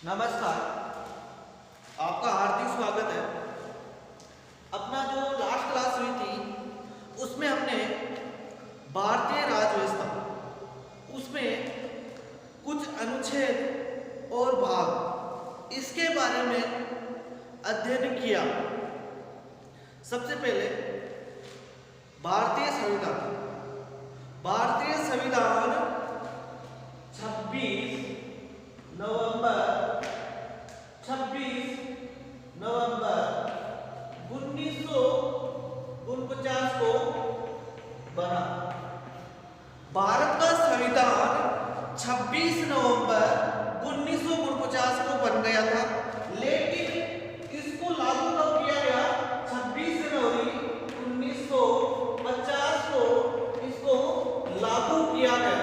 नमस्कार, आपका हार्दिक स्वागत है। अपना जो लास्ट क्लास हुई थी उसमें हमने भारतीय राज्य व्यवस्था उसमें कुछ अनुच्छेद और भाग इसके बारे में अध्ययन किया। सबसे पहले भारतीय संविधान। भारतीय संविधान 26 नवंबर 1949 को बना। भारत का संविधान 26 नवंबर 1949 को बन गया था, लेकिन इसको लागू कब किया गया? 26 जनवरी 1950 को इसको लागू किया गया।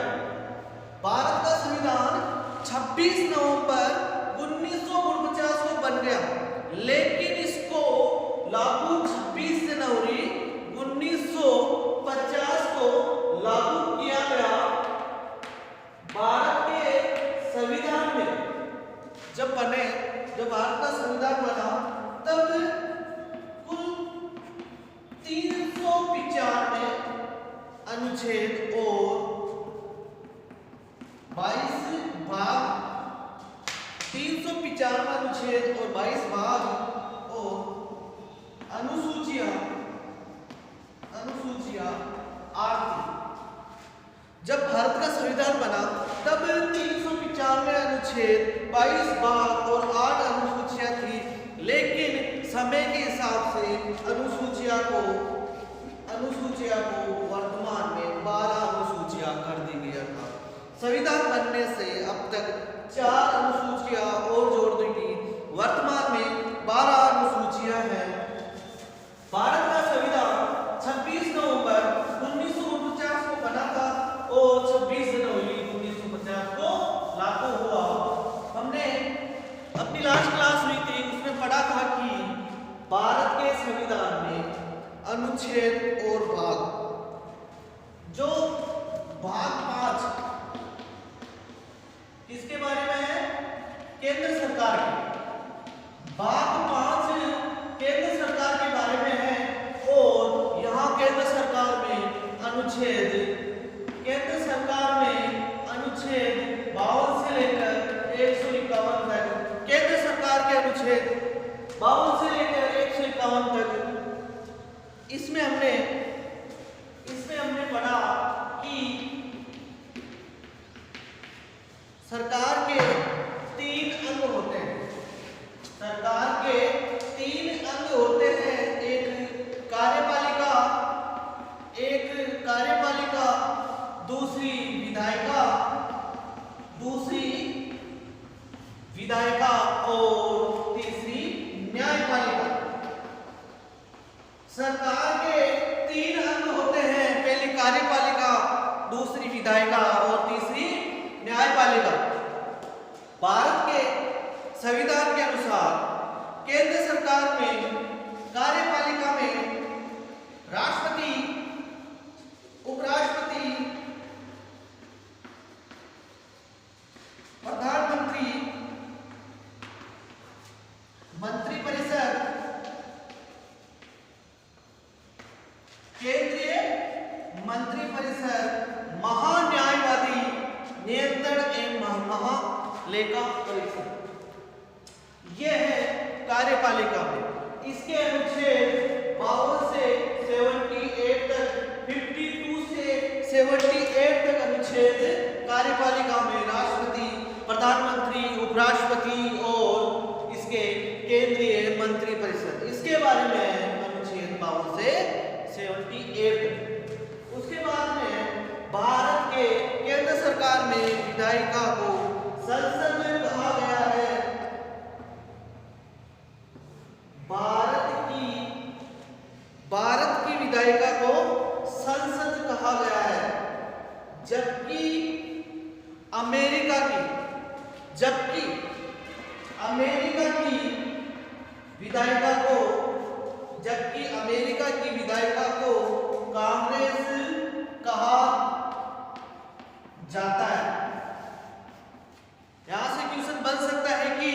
भारत का संविधान 26 नवंबर 1949 को बन गया, लेकिन इसको लागू 26 जनवरी 1950 को लागू किया गया। भारत के संविधान में जब भारत का संविधान बना तब कुल 395 अनुच्छेद और 22 भाग 395 अनुच्छेद और 22 भाग और अनुसूचियां 8 थी। जब भारत का संविधान बना तब 395 अनुच्छेद 22 भाग और 8 अनुसूचियां थी, लेकिन समय के हिसाब से अनुसूचियां को वर्तमान में 12 अनुसूचियां कर दी गया था। संविधान बनने से अब तक 4 अनुसूचियां और जोड़ दी गई। वर्तमान में 12 अनुसूचियां हैं। भारत का संविधान 26 नवंबर 1949 को बना था और 26 जनवरी 1950 को लागू हुआ। हमने अपनी लास्ट क्लास हुई थी उसमें पढ़ा था कि भारत के संविधान में अनुच्छेद और भाग, जो भाग 5 किसके बारे में है? केंद्र सरकार के। भाग 5 केंद्र सरकार के बारे में है और यहाँ केंद्र सरकार में अनुच्छेद 52 से लेकर 151 तक, केंद्र सरकार के अनुच्छेद 52 से लेकर 151 तक इसमें हमने पढ़ा कि सरकार के 3 अंग होते हैं। सरकार के 3 अंग होते हैं, एक कार्यपालिका, दूसरी विधायिका और तीसरी न्यायपालिका। सरकार के 3 अंग होते हैं, पहली कार्यपालिका, दूसरी विधायिका और तीसरी न्यायपालिका। भारत के संविधान के अनुसार केंद्र सरकार में कार्यपालिका में राष्ट्रपति, उपराष्ट्रपति, प्रधानमंत्री, मंत्रिपरिषद, केंद्रीय मंत्रिपरिषद, महान्यायवादी, नियंत्रण एवं महालेखा परीक्षक, यह है कार्यपालिका में। इसके अनुच्छेद 52 से 78 तक, 52 से 78 तक अनुच्छेद कार्यपालिका में राष्ट्रपति, प्रधानमंत्री, उपराष्ट्रपति और इसके केंद्रीय मंत्रिपरिषद, इसके बारे में अनुच्छेद 52 से 78 तक। उसके बाद में भारत के केंद्र सरकार में विधायिका को संसद में कहा गया है। भारत की विधायिका को संसद कहा गया है, जबकि अमेरिका की विधायिका को कांग्रेस कहा जाता है। यहां से क्वेश्चन बन सकता है कि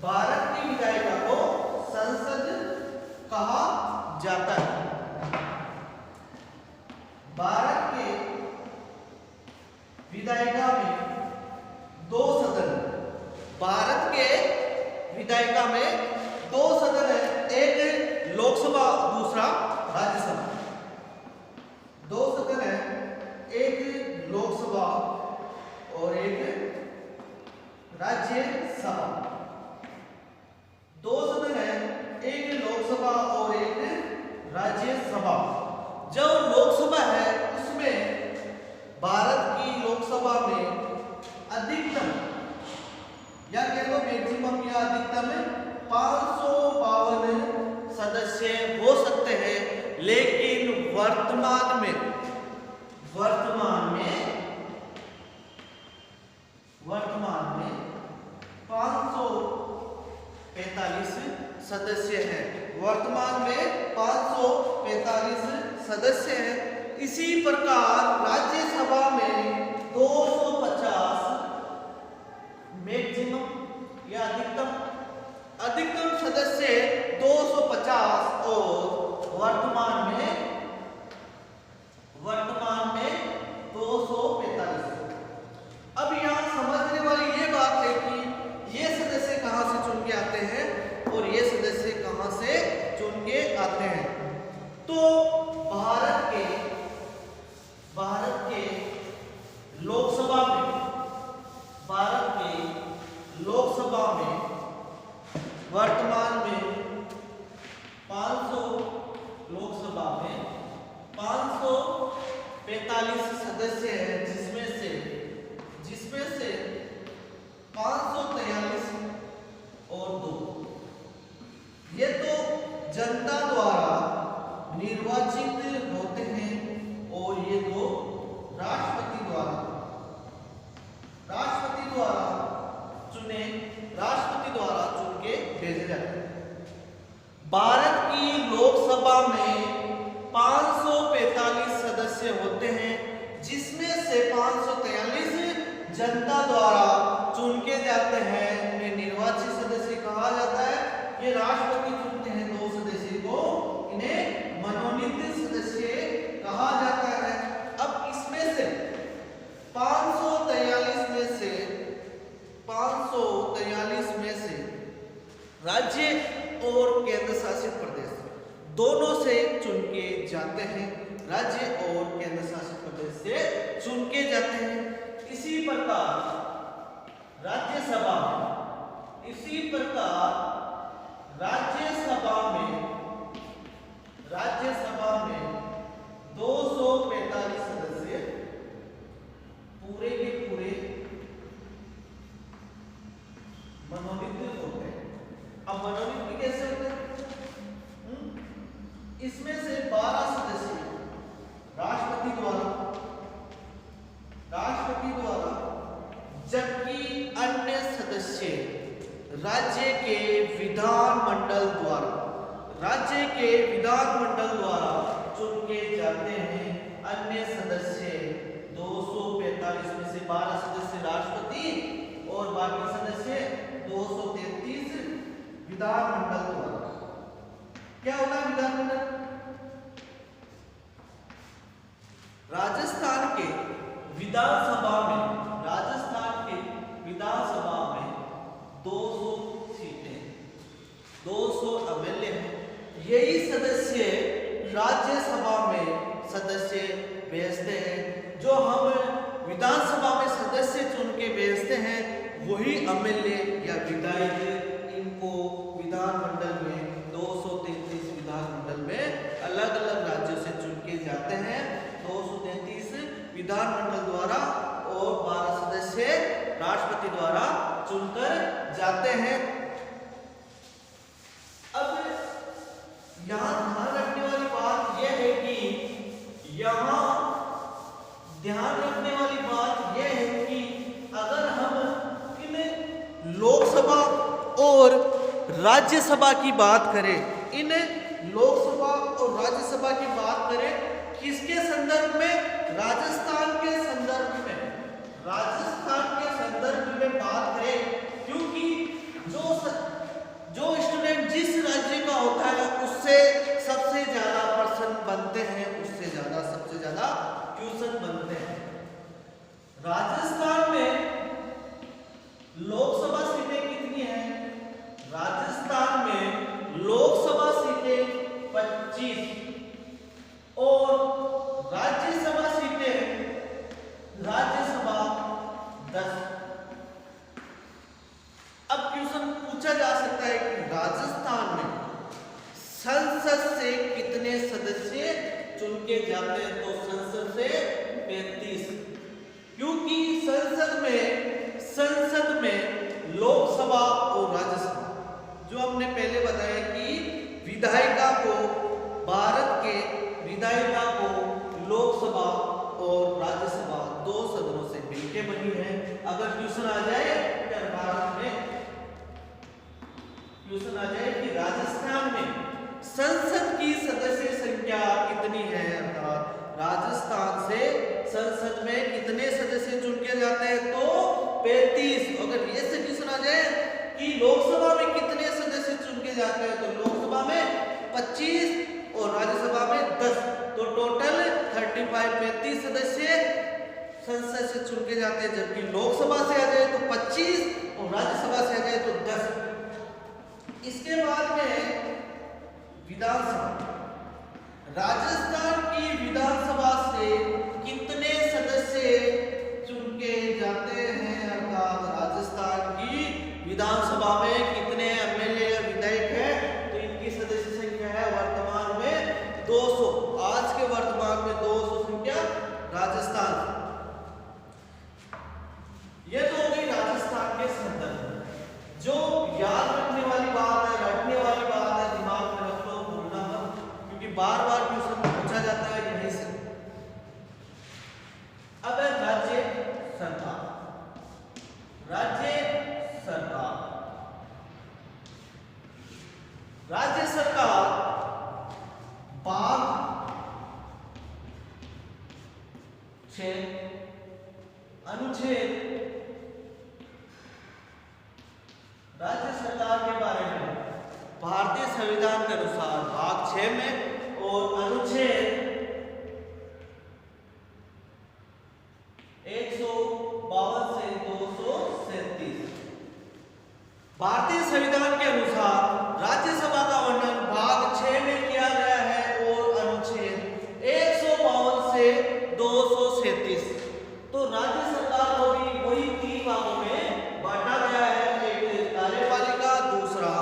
भारत की विधायिका को संसद कहा जाता है। भारत के विधायिका में दो सदन, भारत के विधायिका में दो सदन है, एक लोकसभा दूसरा राज्यसभा। दो सदन है, एक लोकसभा और एक राज्यसभा। दो सदन है, एक लोकसभा और एक राज्यसभा। जो लोकसभा है उसमें भारत की लोकसभा में अधिकतम या कह लो मैक्सिमम या अधिकतम 552 सदस्य हो सकते हैं, लेकिन वर्तमान में 545 सदस्य हैं। वर्तमान में 545 सदस्य हैं। इसी प्रकार राज्यसभा में 250 मैक्सिमम या अधिकतम सदस्य 250 और वर्तमान में 245। अब यहाँ समझने वाली ये बात है कि ये सदस्य कहाँ से चुन के आते हैं और ये सदस्य कहाँ से चुन के आते हैं। तो भारत के लोकसभा में वर्तमान में 545 सदस्य हैं, जिसमें से 543 और 2 ये तो जनता द्वारा निर्वाचित होते हैं और ये दो राष्ट्रपति द्वारा चुन के भेजे जाते हैं। भारत की लोकसभा में 545 सदस्य होते हैं, जिसमें से 543 जनता द्वारा चुन के जाते हैं। इन्हें निर्वाचित सदस्य कहा जाता है। ये राष्ट्रपति चुनते हैं 2 सदस्य को, इन्हें मनोनीत सदस्य कहा जाता है। अब इसमें से 543 में से राज्य और केंद्र शासित प्रदेश दोनों से चुन के जाते हैं। राज्य और केंद्र शासित प्रदेश से चुन के जाते हैं। इसी प्रकार राज्यसभा में 245 सदस्य पूरे के पूरे मनोनीत होते हैं। अब मनोनीत भी कैसे होते हैं? इसमें से 12 सदस्य राष्ट्रपति द्वारा जबकि अन्य सदस्य राज्य के विधानमंडल द्वारा चुन के जाते हैं। अन्य सदस्य 245 में से 12 सदस्य राष्ट्रपति और बाकी सदस्य 233 विधानमंडल द्वारा। क्या होगा विधानमंडल? राजस्थान के विधानसभा में 200 सीटें, 200 एमएलए हैं। यही सदस्य राज्यसभा में सदस्य भेजते हैं। जो हम विधानसभा में सदस्य चुन के भेजते हैं, वही एमएलए या विधायक इनको विधानमंडल में 233 विधानमंडल में अलग अलग राज्यों से चुन के जाते हैं। 233 विधानमंडल द्वारा और 12 सदस्य राष्ट्रपति द्वारा चुनकर जाते हैं। अब यहाँ ध्यान रखने वाली बात यह है कि अगर हम इन लोकसभा और राज्यसभा की बात करें, किसके संदर्भ में? राजस्थान के संदर्भ में बात करें, क्योंकि जो जो स्टूडेंट जिस राज्य का होता है उससे सबसे ज्यादा पर्सन बनते हैं, उससे ज्यादा सबसे ज्यादा ट्यूशन बनते हैं। राजस्थान में लोकसभा सीटें कितनी हैं? राजस्थान में लोकसभा सीटें 25 और राज्यसभा सीटें 10। अब क्वेश्चन पूछा जा सकता है कि राजस्थान में संसद से कितने सदस्य चुन के जाते हैं? तो संसद से 35, क्योंकि संसद में लोकसभा और राज्यसभा, जो हमने पहले बताया कि विधायिका को, भारत के विधायिका को लोकसभा और राज्यसभा 2 सदनों से मिलकर बनी है। अगर क्वेश्चन आ जाए भारत में क्वेश्चन आ जाए कि राजस्थान में संसद की सदस्य संख्या कितनी है, अर्थात राजस्थान से संसद में कितने सदस्य चुन के जाते हैं? तो 35। अगर ये से क्वेश्चन आ जाए कि लोकसभा में कितने सदस्य चुन के जाते हैं, तो लोकसभा में 25 और राज्यसभा में 10, तो टोटल 35 सदस्य संसद से चुन के जाते हैं। जबकि लोकसभा से आ जाए तो 25 और राज्यसभा से आ जाए तो 10। इसके बाद में विधानसभा, राजस्थान की विधानसभा से कितने सदस्य चुन के जाते हैं, अर्थात राजस्थान की विधानसभा में कितने एमएलए या विधायक हैं? तो इनकी सदस्य संख्या है वर्तमान में 200। आज के वर्तमान में 200 संख्या राजस्थान। ये तो हो गई राजस्थान के संदर्भ में। जो याद रखने वाली बात है, रखने वाली बात है, दिमाग में रख लो, भूलना मत, क्योंकि बार बार क्वेश्चन पूछा जाता है यहीं से। अब है राज्य सरकार। राज्य सरकार, राज्य सरकार भाग 6 अनुच्छेद, राज्य सरकार के बारे में भारतीय संविधान के अनुसार भाग 6 में और अनुच्छेद 152 से 237 भारतीय संविधान के अनुसार राज्यसभा का वर्णन भाग 6 में किया गया है और अनुच्छेद 152 से 237। तो राज्य सरकार को भी वही 3 भागों में बांटा गया है, एक कार्यपालिका, दूसरा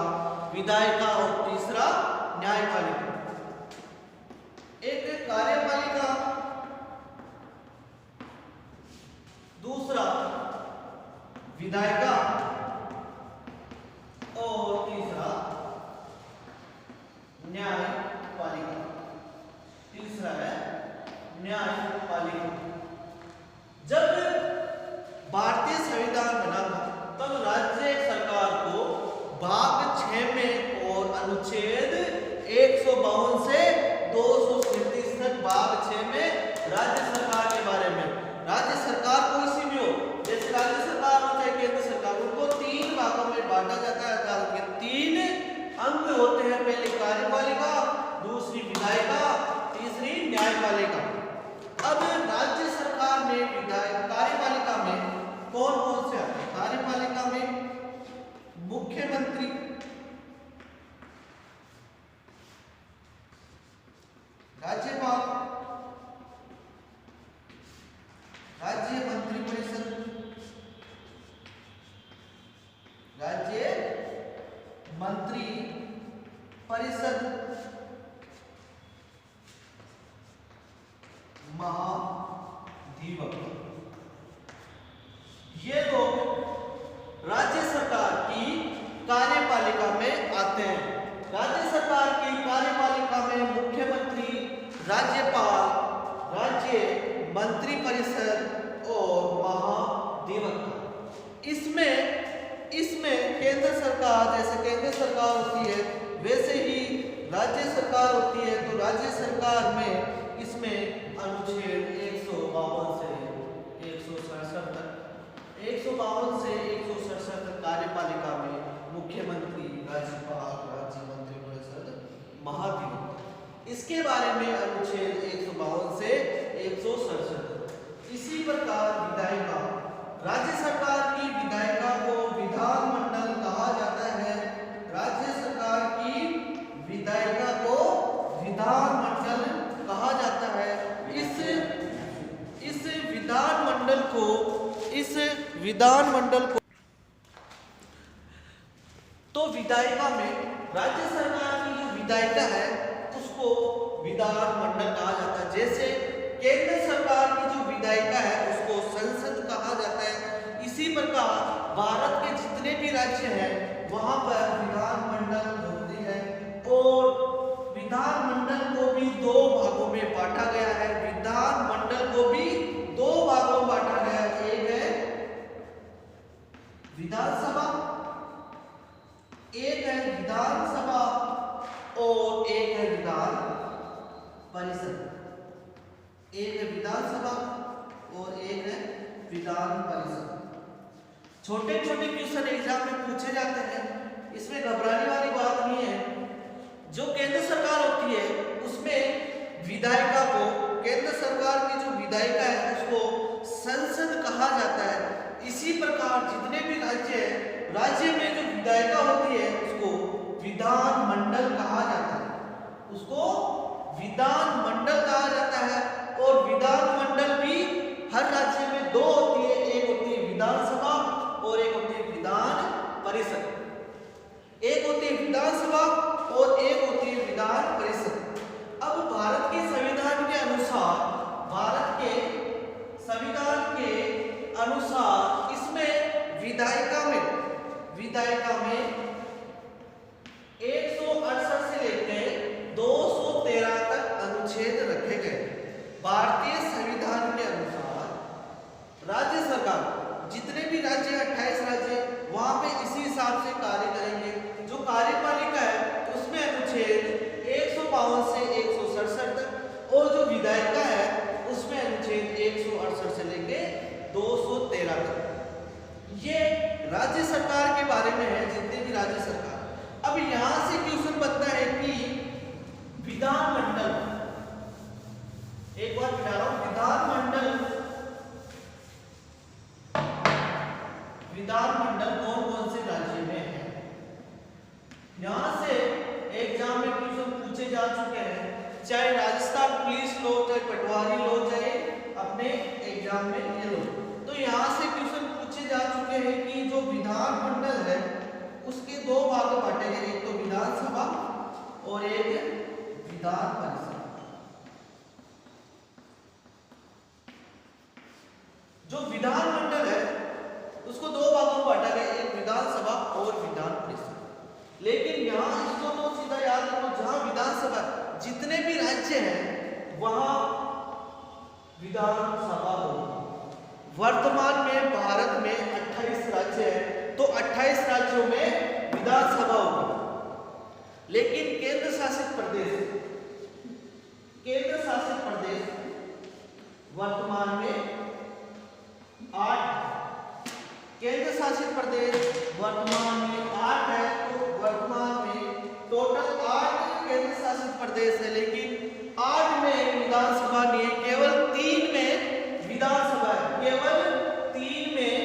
विधायिका और तीसरा न्यायपालिका। एक कार्यपालिका, दूसरा विधायिका और तीसरा न्यायपालिका। तीसरा है न्यायपालिका। जब भारतीय संविधान बना था तब राज्य सरकार को भाग 6 में और अनुच्छेद 152 से 237 तक भाग 6 में राज्य सरकार के बारे में, राज्य सरकार कोई सी भी हो, जैसे राज्य सरकार हो चाहे केंद्र सरकार, उनको 3 भागों में बांटा जाता है। उनके 3 अंग होते हैं, पहले कार्यपालिका, दूसरी विधायिका, तीसरी न्यायपालिका। अब राज्य सरकार में कार्यपालिका में कौन कौन से आते हैं? कार्यपालिका में मुख्यमंत्री, राज्यपाल, राज्य मंत्री परिषद, राज्य मंत्री परिषद, महाधिवक्ता। ये लोग राज्य सरकार की कार्यपालिका में आते हैं। राज्य सरकार की कार्यपालिका में मुख्यमंत्री, राज्यपाल, राज्य मंत्री परिषद और महाधिवक्ता। इसमें केंद्र सरकार, जैसे केंद्र सरकार होती है वैसे ही राज्य सरकार होती है। तो राज्य सरकार में इसमें अनुच्छेद 152 से 167 तक, 152 से 167 तक कार्यपालिका में मुख्यमंत्री, राज्यपाल, राज्य मंत्रिपरिषद, महाधिवक्ता। इसके बारे में अनुच्छेद 152 से 167। इसी प्रकार विधायिका, राज्य सरकार की विधायिका को विधानमंडल कहा जाता है। राज्य सरकार की विधायिका को विधानमंडल कहा जाता है। इस विधानमंडल को तो विधायिका में राज्य सरकार की जो विधायिका है उसको विधानमंडल कहा जाता है। जैसे केंद्र सरकार की जो विधायिका है उसको संसद कहा जाता है। इसी प्रकार भारत के जितने भी राज्य हैं वहां पर विधानमंडल होती है और विधानमंडल को भी दो भागों में बांटा गया है। विधानमंडल को भी दो भागों में बांटा गया है। एक है विधानसभा, एक है विधानसभा और एक है विधान परिषद। एक है विधानसभा और एक है विधान परिषद। छोटे छोटे क्वेश्चन एग्जाम में पूछे जाते हैं, इसमें घबराने वाली बात नहीं है। जो केंद्र सरकार होती है उसमें विधायिका को, केंद्र सरकार की जो विधायिका है उसको संसद कहा जाता है। इसी प्रकार जितने भी राज्य हैं, राज्य में जो विधायिका होती है उसको विधानमंडल कहा जाता है। उसको विधानमंडल कहा जाता है और विधानमंडल भी हर राज्य में दो होती है। एक होती है विधानसभा और एक होती है विधान परिषद। एक होती है विधानसभा और एक होती है विधान परिषद। अब भारत के संविधान के अनुसार, भारत के संविधान के अनुसार इसमें विधायिका में 168 से लेकर 213 तक अनुच्छेद रखे गए। भारतीय संविधान के अनुसार राज्य सरकार, जितने भी राज्य 28 राज्य वहां पे इसी हिसाब से कार्य करेंगे। जो कार्यपालिका है उसमें अनुच्छेद 152 से 167 तक और जो विधायिका है उसमें अनुच्छेद 168 से लेके 213 तक। ये राज्य सरकार के बारे में है, जितने भी राज्य सरकार। अब यहां से क्वेश्चन बनता है कि विधानमंडल, एक बार बता रहा हूं, विधानमंडल कौन कौन से राज्य में है। यहां से एग्जाम में क्वेश्चन पूछे जा चुके हैं, चाहे राजस्थान पुलिस लो, चाहे पटवारी लो, चाहे अपने एग्जाम में ये लो। तो यहां से क्वेश्चन पूछे जा चुके हैं कि जो विधानमंडल है उसके दो भाग बांटे गए, एक तो विधानसभा और एक विधान परिषद। जो विधानमंडल है उसको दो भागों में बांटा गया, एक विधानसभा और विधान परिषद। लेकिन यहां इसको तो सीधा याद रखो, जहां विधानसभा, जितने भी राज्य हैं वहां विधानसभा होगी। वर्तमान में भारत में 28 राज्य हैं, तो 28 राज्यों में विधानसभा होगी। लेकिन केंद्र शासित प्रदेश वर्तमान में 8, केंद्र शासित प्रदेश वर्तमान में 8 है। तो वर्तमान में टोटल 8 केंद्र शासित प्रदेश है, लेकिन 8 में विधानसभा नहीं है, केवल 3 में विधानसभा है, केवल 3 में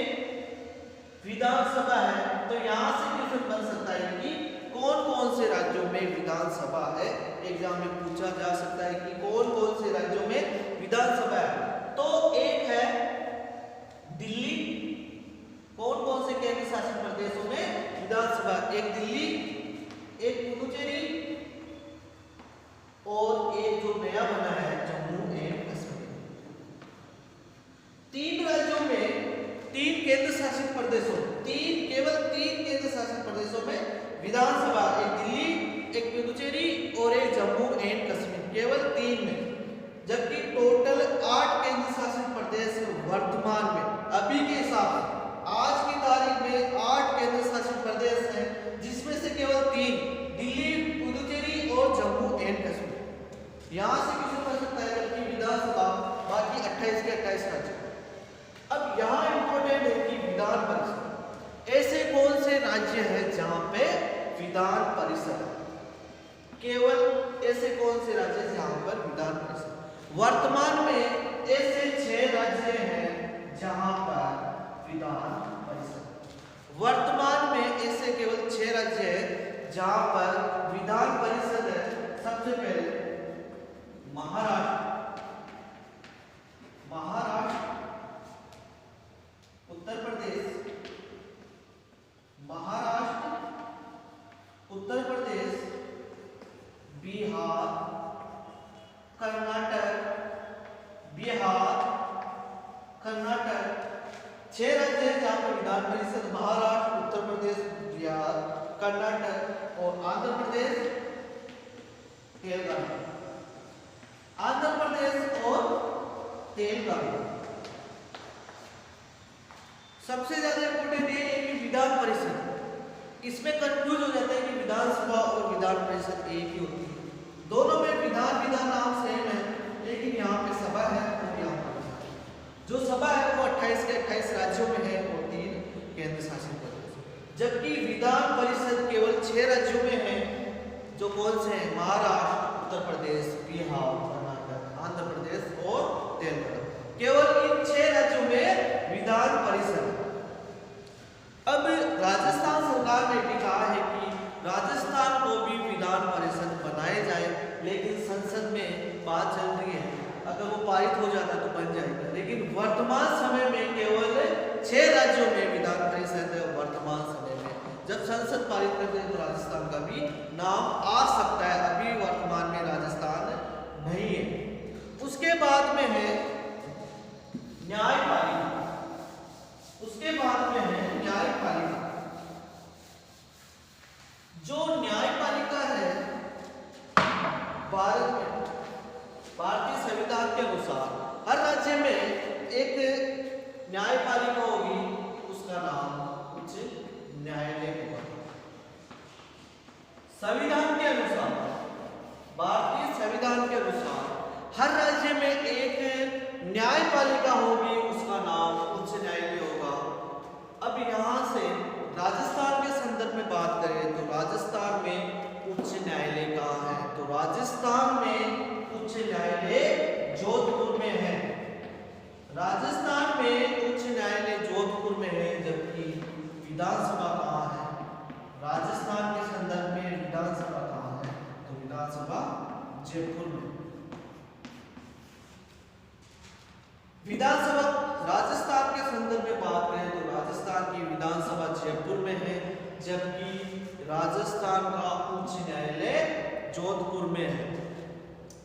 विधानसभा है। तो यहां से क्वेश्चन बन सकता है कि कौन कौन से राज्यों में विधानसभा है। एग्जाम में पूछा जा सकता है कि कौन कौन से राज्यों में विधानसभा है। तो एक है दिल्ली, कौन कौन से केंद्र शासित प्रदेशों में विधानसभा, एक दिल्ली, एक पुडुचेरी और एक जो नया बना है जम्मू एंड कश्मीर। 3 राज्यों में 3 केंद्र शासित प्रदेशों, केवल 3 केंद्र शासित प्रदेशों में विधानसभा, एक दिल्ली, एक पुडुचेरी और एक जम्मू एंड कश्मीर, केवल 3 में। जबकि टोटल 8 केंद्र शासित प्रदेश वर्तमान में, अभी के हिसाब से आज की तारीख में 8 केंद्र शासित प्रदेश हैं, जिसमें से केवल 3 दिल्ली, पुडुचेरी और जम्मू एंड कश्मीर। यहां से क्वेश्चन बन सकता है, जबकि विधानसभा बाकी 28 के 28 राज्य। अब यहाँ इंपॉर्टेंट है कि विधान परिषद, ऐसे कौन से राज्य हैं जहां पे विधान परिषद। केवल ऐसे कौन से राज्य हैं जहां पर विधान परिषद? वर्तमान में ऐसे 6 राज्य हैं जहां पर विधान परिषद। वर्तमान में ऐसे केवल 6 राज्य हैं जहां पर विधान परिषद है। सबसे पहले महाराष्ट्र, उत्तर प्रदेश, महाराष्ट्र, उत्तर प्रदेश, बिहार, कर्नाटक, 6 राज्य हैं जहां पर विधान परिषद महाराष्ट्र, उत्तर प्रदेश, बिहार, कर्नाटक और आंध्र प्रदेश, तेलंगाना। आंध्र प्रदेश और तेलंगाना। सबसे ज्यादा इंपोर्टेंट ये है कि विधान परिषद, इसमें कंफ्यूज हो जाता है कि विधानसभा और विधान परिषद एक ही होती है। दोनों में विधान नाम सेम है, लेकिन यहाँ पे सभा है और यहाँ पर जो सभा है वो 28 के 28 राज्यों में है और 3 केंद्र शासित प्रदेश। जबकि विधान परिषद केवल 6 राज्यों में है, जो कौन से हैं? महाराष्ट्र, उत्तर प्रदेश, बिहार, कर्नाटक, आंध्र प्रदेश और तेलंगाना। केवल इन 6 राज्यों में विधान परिषद। अब राजस्थान सरकार ने भी कहा है कि राजस्थान को भी विधान परिषद बनाए जाए, लेकिन संसद में बात चल रही है, अगर वो पारित हो जाता तो बन जाएगा। लेकिन वर्तमान समय में केवल 6 राज्यों में विधान परिषद है। वर्तमान समय में जब संसद पारित कर दे तो राजस्थान का भी नाम आ सकता है। अभी वर्तमान में राजस्थान नहीं है। उसके बाद में है न्यायपालिका, उसके बाद में है न्यायपालिका। जो न्यायपालिका है भारत में, भारतीय संविधान के अनुसार हर राज्य में एक न्यायपालिका होगी, उसका नाम उच्च न्यायालय होगा। संविधान के अनुसार, भारतीय संविधान के अनुसार हर राज्य में एक न्यायपालिका होगी, उसका नाम उच्च न्यायालय होगा। अब यहाँ से राजस्थान के संदर्भ में बात करें तो राजस्थान में उच्च न्यायालय कहाँ है? तो राजस्थान में उच्च न्यायालय जोधपुर में है। राजस्थान में उच्च न्यायालय जोधपुर में है, जबकि विधानसभा कहाँ है? राजस्थान के संदर्भ में विधानसभा कहाँ है? तो विधानसभा जयपुर में। विधानसभा राजस्थान के संदर्भ में बात करें तो राजस्थान की विधानसभा जयपुर में है, जबकि राजस्थान का उच्च न्यायालय जोधपुर में है।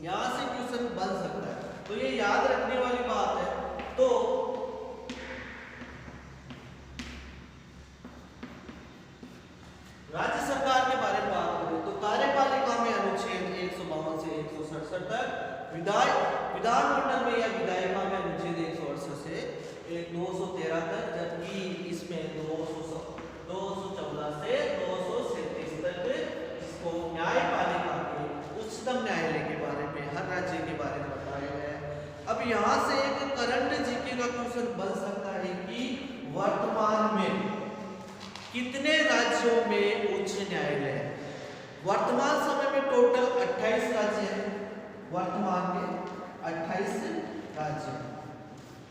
यहां से क्वेश्चन बन सकता है, तो ये याद रखने वाली बात है। तो राज्य सरकार के बारे में बात करें तो कार्यपालिका में अनुच्छेद 152 से 167 तक, विधानमंडल में या विधायिका में अनुच्छेद 168 से 213 तक, जबकि इसमें 214 से 237 तक इसको न्यायपालिका के उच्चतम न्यायालय के बारे में, हर राज्य के बारे में बताया गया है। अब यहाँ से एक करंट जीके का क्वेश्चन बन सकता है कि वर्तमान में कितने राज्यों में उच्च न्यायालय है? वर्तमान समय में टोटल 28 राज्य हैं। वर्तमान में 28 राज्य,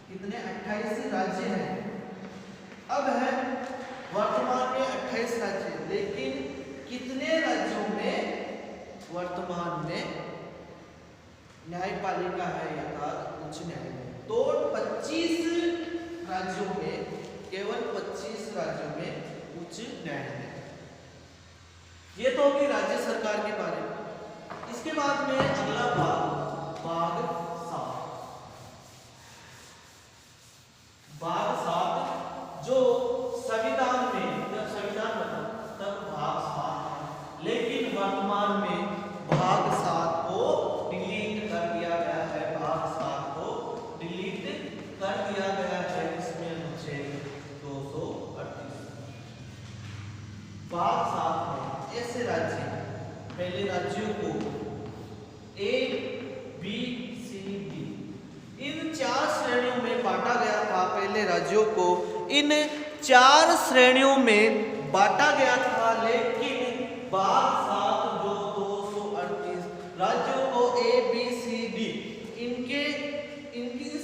कितने? 28 राज्य हैं। अब है वर्तमान में 28 राज्य, लेकिन कितने राज्यों में वर्तमान में न्यायपालिका है अर्थात उच्च न्यायालय? तो 25 राज्यों में, केवल 25 राज्यों में उच्च न्यायालय। ये तो होगी राज्य सरकार के बारे में। इसके बाद में अगला भाग 7 जो संविधान में, जब संविधान बना तब भाग 7 है, लेकिन वर्तमान में भाग 7 को डिलीट कर दिया गया है। भाग 7 को डिलीट कर दिया गया है। इसमें अनुच्छेद 238 भाग 7 में ऐसे राज्य, पहले राज्यों को A, B, C, D इन 4 श्रेणियों में बांटा गया था। पहले राज्यों को इन 4 श्रेणियों में बांटा गया था, लेकिन भाग 7 जो 238 राज्यों को ए बी सी डी इनकी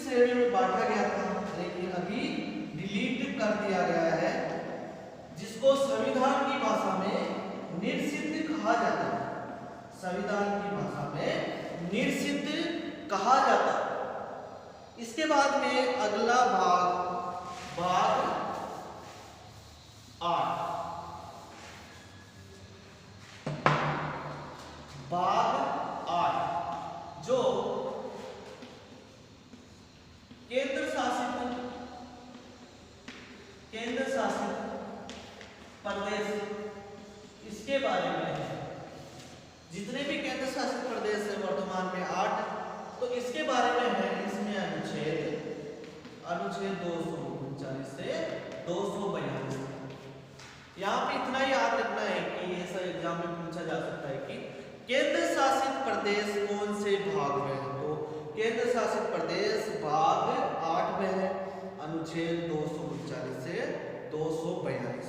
श्रेणी में बांटा गया था, लेकिन अभी डिलीट कर दिया गया है, जिसको संविधान की भाषा में निरसिद्ध कहा जाता है। संविधान की भाषा में निरसिद्ध कहा जाता है। इसके बाद में अगला भाग 8 भाग 8 जो केंद्र शासित प्रदेश, इसके बारे में है। जितने भी केंद्र शासित प्रदेश है वर्तमान में 8, तो इसके बारे में है। इसमें अनुच्छेद 239 से 242। यहाँ पे इतना याद रखना है कि ये सब एग्जाम में पूछा जा सकता है कि केंद्र शासित प्रदेश कौन से भाग में है। तो केंद्र शासित प्रदेश भाग 8 में है, अनुच्छेद 239 से 242।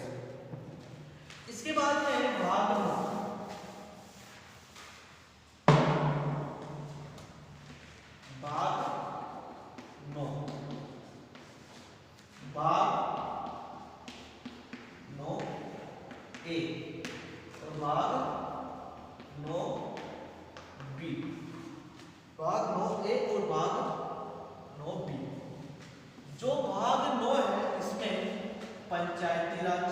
इसके बाद में भाग 9 ए और भाग 9 बी। भाग 9 ए और भाग 9 बी। जो भाग 9 है इसमें पंचायती राज,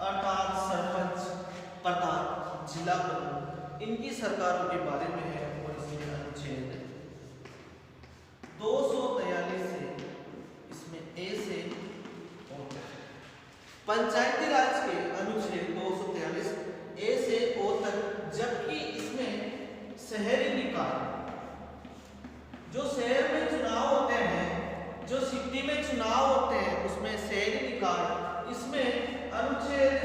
अर्थात सरपंच, प्रधान, जिला प्रमुख, इनकी सरकारों के बारे में है। और इसमें अनुच्छेद 243 से इसमें ए से पंचायती राज के अनुच्छेद 243 ए से ओ तक, जबकि इसमें शहरी निकाय, जो शहर में चुनाव होते हैं, जो सिटी में चुनाव होते हैं, उसमें शहरी निकाय, इसमें अनुच्छेद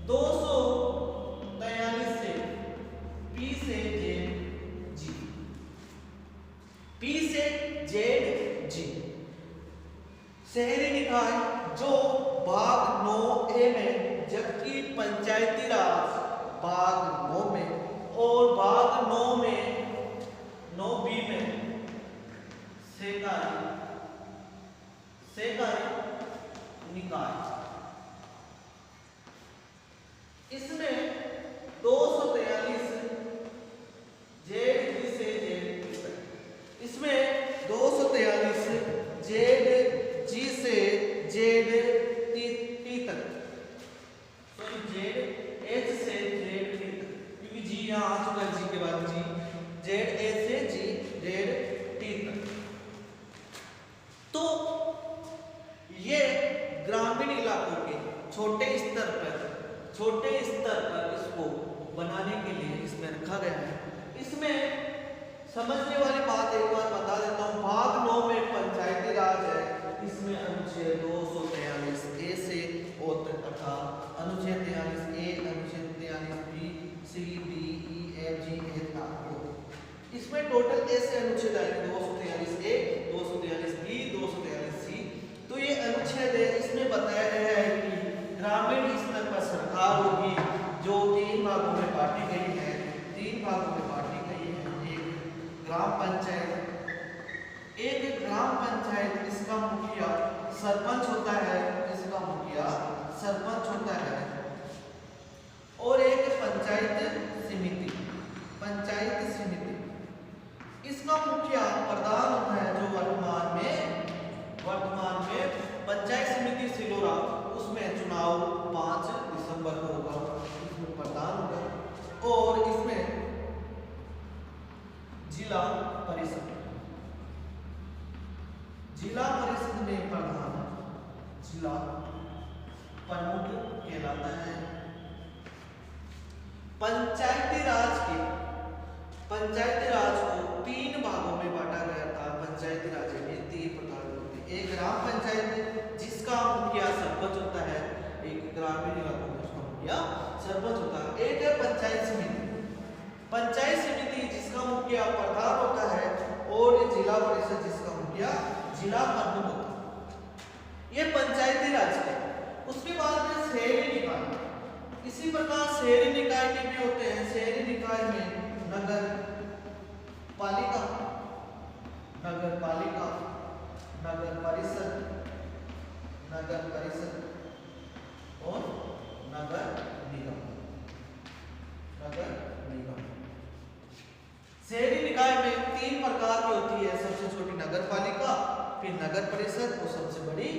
243 से पी से जेड जी शहरी निकाय जो भाग 9 ए में, जबकि पंचायती राज भाग 9 में और भाग 9 बी में सहकारी निकाय। इसमें 243 जेड जी से जेड, इसमें 243 जेड जी से जेड टी तक, सॉरी जेड एच से जेड टी तक, क्योंकि जी यहाँ आ चुका है, जी के बाद जी, जेड एच से जी जेड टी तक। तो ये ग्रामीण इलाकों के छोटे स्तर पर इसको बनाने के लिए इसमें रखा गया है। इसमें समझने वाली बात एक बार बता देता हूँ। भाग 9 में पंचायती राज है, इसमें अनुच्छेद 243 ए से ओ तक, अर्थात अनुच्छेद 43 ए, अनुच्छेद 43 बी, सी, डी, ई, एफ, जी, एच, आई। इसमें टोटल ए से अनुच्छेद आएंगे 243 ए, 243 बी, 243 सी। तो ये अनुच्छेद है, इसमें बताया गया है कि ग्रामीण स्तर पर सरकार होगी, जो 3 भागों में बांटी गई है। 3 भागों में बांटी गई है। एक ग्राम पंचायत, इसका मुखिया सरपंच होता है, और एक पंचायत समिति, इसका मुखिया प्रधान होता है, जो वर्तमान में पंचायत समिति सिलोरा, उसमें चुनाव 5 दिसंबर को होगा, इसमें प्रधान होगा। और इसमें जिला परिषद में प्रधान जिला प्रमुख कहलाता है। पंचायती राज को 3 भागों में बांटा गया था। पंचायती राज में 3 प्रकार होते हैं। एक ग्राम पंचायत जिसका मुखिया सरपंच होता है, एक ग्रामीण इलाकों में उसका मुखिया सरपंच होता है। एक है पंचायत समिति जिसका मुखिया प्रधान होता है, और जिला परिषद जिसका मुखिया जिला प्रमुख होता है। ये पंचायती राज है। में नगर पालिका, नगर पालिका, नगर परिषद, नगर परिषद और नगर निगम, नगर निगम। शहरी निकाय में 3 प्रकार की होती है, सबसे छोटी नगर पालिका, फिर नगर परिषद और सबसे बड़ी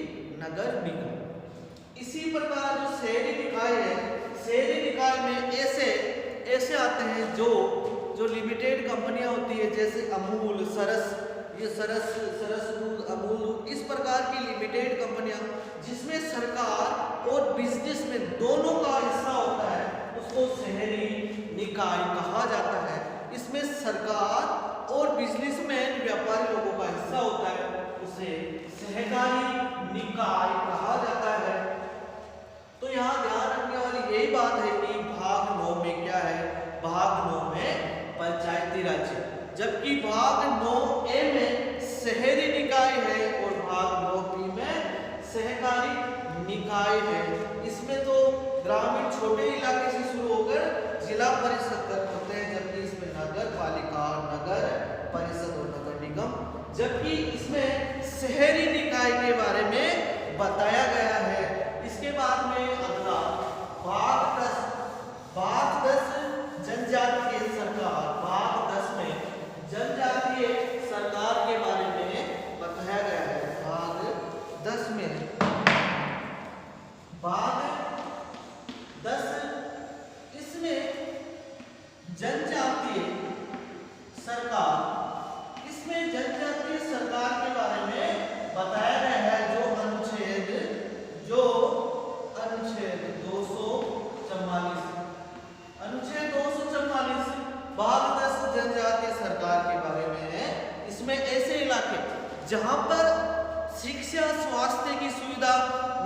नगर निगम। इसी प्रकार जो शहरी निकाय है, शहरी निकाय में ऐसे आते हैं जो लिमिटेड कंपनियां होती है, जैसे अमूल, सरस दूध, अमूल दूध, इस प्रकार की लिमिटेड कंपनियां जिसमें सरकार और बिजनेसमैन दोनों का हिस्सा होता है, उसको शहरी निकाय कहा जाता है। इसमें सरकार और बिजनेसमैन व्यापारी लोगों का हिस्सा होता है, उसे सहकारी निकाय कहा जाता है। तो यहाँ ध्यान रखने वाली यही बात है कि भाग 9 में क्या है, भाग 9 में पंचायती राज, जबकि भाग 9A में शहरी निकाय है और भाग 9B में सहकारी निकाय है। इसमें तो ग्रामीण छोटे इलाके से शुरू होकर जिला परिषद तक होते हैं, जबकि इसमें नगर पालिका, नगर परिषद और नगर निगम, जबकि इसमें शहरी निकाय के बारे में बताया गया है। इसके बाद में अगला भाग 10 जनजातीय सरकार, भाग 10 में जनजातीय सरकार के बारे में बताया गया है। भाग 10 में, भाग 10 इसमें जनजातीय सरकार, इसमें जनजातीय सरकार के बारे में बताया गया है। अनुच्छेद 244 भाग 10 जनजातीय सरकार के बारे में है। इसमें ऐसे इलाके जहां पर शिक्षा स्वास्थ्य की सुविधा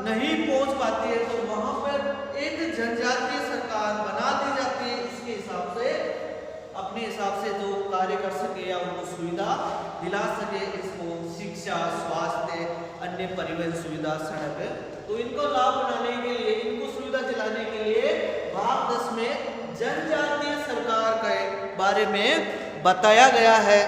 नहीं पहुंच पाती है, तो वहां पर एक जनजातीय सरकार बना दी जाती है, इसके हिसाब से अपने हिसाब से जो कार्य कर सके या उनको सुविधा दिला सके, इसको शिक्षा, स्वास्थ्य, अन्य परिवहन सुविधा, सड़क, तो इनको लाभ बनाने के लिए, इनको सुविधा दिलाने के लिए भाग 10 में जनजातीय सरकार के बारे में बताया गया है।